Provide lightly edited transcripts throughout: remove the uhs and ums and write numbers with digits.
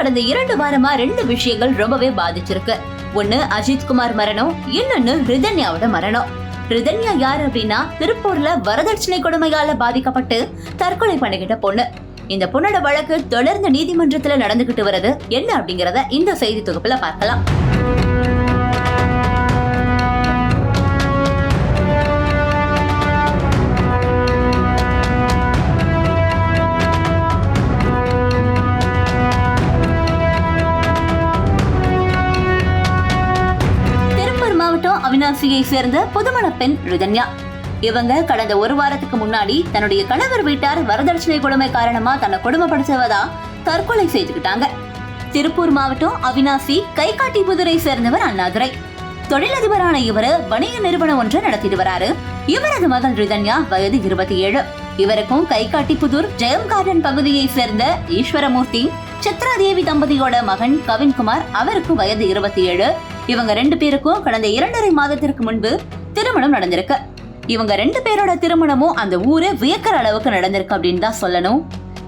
கடந்த 2 வாரமா 2 விஷயங்கள் ரொம்பவே பாதிச்சிருக்கு. ஒன்னு அஜித்குமார் மரணம், இன்னொன்னு ரிதன்யாவோட மரணம். ரிதன்யா யார் அப்படின்னா, திருப்பூர்ல வரதட்சணை கொடுமையால பாதிக்கப்பட்டு தற்கொலை பண்ணிக்கிட்ட பொண்ணு. இந்த பொண்ணோட வழக்கு தொடர்ந்து நீதிமன்றத்துல நடந்துகிட்டு வருது. என்ன அப்படிங்கறத இந்த செய்தி தொகுப்புல பார்க்கலாம். அவினாசியை சேர்ந்த புதுமண பெண் ரிதன்யா. இவங்க கடந்த 1 வாரத்துக்கு முன்னாடி தன்னுடைய கணவர் வீட்டார் வரதட்சணை கொடுமை காரணமா தன்னை கொடுமைப்படுத்துவதா தற்கொலை செய்துக்கிட்டாங்க. திருப்பூர் மாவட்டம் அவினாசி கைகாட்டிபுதுரை சேர்ந்தவர் அண்ணாதுரை. தொழிலதிபரான இவரு வணிக நிறுவனம் ஒன்றை நடத்திட்டு வராரு. இவரது மகள் ரிதன்யா வயது 27. இவருக்கும் கைகாட்டிபுதூர் ஜெயம் கார்டன் பகுதியை சேர்ந்த ஈஸ்வரமூர்த்தி, சித்ராதேவி தம்பதியோட மகன் கவின்குமார், அவருக்கும் வயது 27. இவங்க 2 பேருக்கும் கடந்த 2.5 மாதத்திற்கு முன்பு திருமணம் நடந்திருக்கு. இவங்க 2 பேரோட திருமணமும் அந்த ஊரே வியக்கிற அளவுக்கு நடந்திருக்கு அப்படின்னு தான் சொல்லணும்.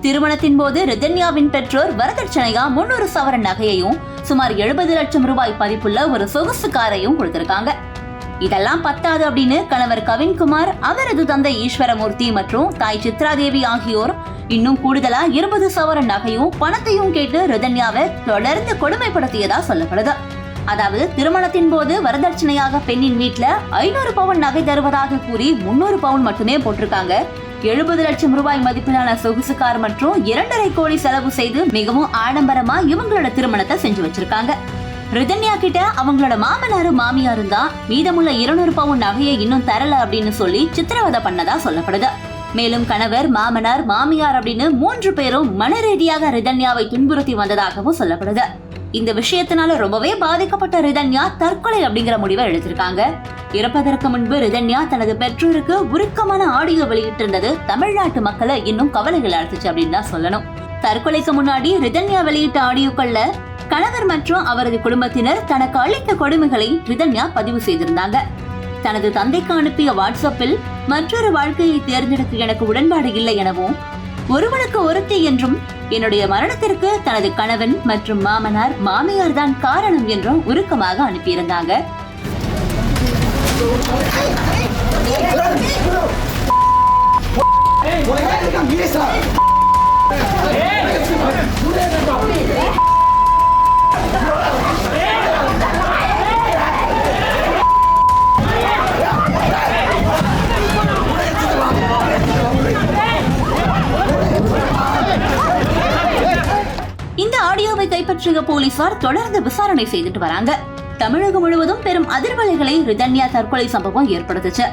திருமணத்தின் போது ரிதன்யாவின் பெற்றோர் வரதட்சணையா 300 சவரன் நகையையும் சுமார் 70 லட்சம் ரூபாய் மதிப்புள்ள ஒரு சொகுசு காரையும் கொடுத்திருக்காங்க. இதெல்லாம் பத்தாது அப்படின்னு கணவர் கவின்குமார், அவரது தந்தை ஈஸ்வரமூர்த்தி மற்றும் தாய் சித்ராதேவி ஆகியோர் இன்னும் கூடுதலா 20 சவரன் நகையும் பணத்தையும் கேட்டு ரிதன்யாவை தொடர்ந்து கொடுமைப்படுத்தியதா சொல்லப்படுது. அதாவது திருமணத்தின் போது வரதட்சணையாக பெண்ணின் வீட்டுல 500 பவுன் நகை தருவதாக கூறி 300 பவுன் மட்டுமே போட்டிருக்காங்க. 70 லட்சம் ரூபாய் மதிப்பிலான சொகுசு கார் மற்றும் 2.5 கோடி செலவு செய்து மிகவும் ஆடம்பரமா இவங்களோட திருமணத்தை செஞ்சு வச்சிருக்காங்க. ரிதன்யா கிட்ட அவங்களோட மாமனாரும் மாமியாரும் தான் மீதமுள்ள 200 பவுன் நகையை இன்னும் தரல அப்படின்னு சொல்லி சித்திரவதை பண்ணதா சொல்லப்படுது. மேலும் கணவர், மாமனார், மாமியார் அப்படின்னு 3 பேரும் மன ரீதியாக ரிதன்யாவை துன்புறுத்தி வந்ததாகவும் சொல்லப்படுது. இந்த விஷயத்தினால ரொம்பவே பாதிக்கப்பட்ட ரிதன்யா தற்கொலை அப்படிங்கிற முடிவை எடுத்திருக்காங்க. இறப்பதற்கு முன்பு ரிதன்யா தனது பெற்றோருக்கு உருக்கமான ஆடியோ வெளியிட்டு இருந்தது தமிழ்நாட்டு மக்களை இன்னும் கவலைகள் அழைத்துச்சு அப்படின்னு தான் சொல்லணும். தற்கொலைக்கு முன்னாடி ரிதன்யா வெளியிட்ட ஆடியோக்கள்ல கணவர் மற்றும் அவரது குடும்பத்தினர் தனக்கு அளித்த கொடுமைகளை ரிதன்யா பதிவு செய்திருந்தாங்க. தனது தந்தைக்கு அனுப்பிய வாட்ஸ்அப்பில் மற்றொரு வாழ்க்கையை தேர்ந்தெடுக்க எனக்கு உடன்பாடு இல்லை எனவும், ஒருவனுக்கு ஒருத்தி என்றும், என்னுடைய மரணத்திற்கு தனது கணவன் மற்றும் மாமனார், மாமியார் தான் காரணம் என்றும் உருக்கமாக அனுப்பியிருந்தாங்க. இந்த ஆடியோவை கைப்பற்றிய போலீசார் தொடர்ந்து விசாரணை செய்துட்டு வராங்க. தமிழகம் முழுவதும் பெரும் அதிர்வலைகளை ரிதன்யா தற்கொலை சம்பவம் ஏற்படுத்துச்சு.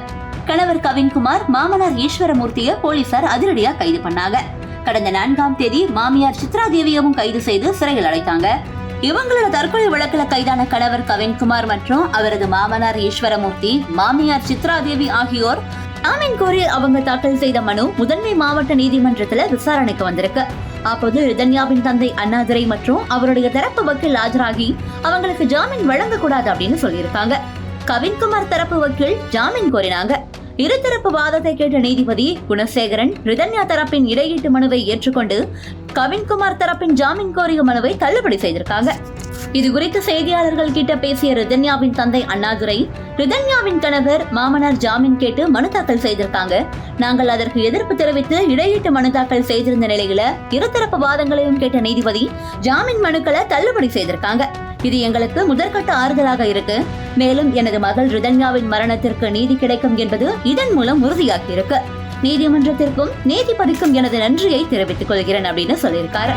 கணவர் கவின்குமார், மாமனார் ஈஸ்வரமூர்த்தியை போலீசார் அதிரடியா கைது பண்ணாங்க. கடந்த 4ஆம் தேதி மாமியார் சித்ராதேவியவும் கைது செய்து சிறையில் அடைத்தாங்க. இவங்களோட தற்கொலை வழக்குல கைதான கணவர் கவின்குமார் மற்றும் அவரது மாமனார் ஈஸ்வரமூர்த்தி, மாமியார் சித்ராதேவி ஆகியோர் ஜாமீன் கோரி அவங்க தாக்கல் செய்த மனு முதன்மை மாவட்ட நீதிமன்றத்துல விசாரணைக்கு வந்திருக்கு. அப்போது ரிதன்யாவின் தந்தை அண்ணாதுரை மற்றும் அவருடைய தரப்பு வக்கீல் ஆஜராகி அவங்களுக்கு ஜாமீன் வழங்கக்கூடாது அப்படின்னு சொல்லியிருக்காங்க. கவின்குமார் தரப்பு வக்கீல் ஜாமீன் கோரினாங்க. இருதரப்பு வாதத்தை கேட்ட நீதிபதி குணசேகரன் ரிதன்யா தரப்பின் இடையீட்டு மனுவை ஏற்றுக்கொண்டு கவின்குமார் தரப்பின் ஜாமீன் கோரிய மனுவை தள்ளுபடி செய்திருக்காங்க. இது குறித்து செய்தியாளர்கள் கிட்ட பேசிய ரிதன்யாவின் தந்தை அண்ணாதுரை, ரிதன்யாவின் கணவர், மாமனார் ஜாமீன் கேட்டு மனு தாக்கல் செய்திருக்காங்க. நாங்கள் அதற்கு எதிர்ப்பு தெரிவித்து இடையீட்டு மனு தாக்கல் செய்திருந்த நிலையில இருதரப்பு வாதங்களையும் கேட்ட நீதிபதி ஜாமீன் மனுக்களை தள்ளுபடி செய்திருக்காங்க. இது எங்களுக்கு முதற்கட்ட ஆறுதலாக இருக்கு. மேலும் எனது மகள் ரிதன்யாவின் மரணத்திற்கு நீதி கிடைக்கும் என்பது இதன் மூலம் உறுதியாகி இருக்கு. நீதிமன்றத்திற்கும் நீதிபதிக்கும் எனது நன்றியை தெரிவித்துக் கொள்கிறேன் அப்படின்னு சொல்லியிருக்காரு.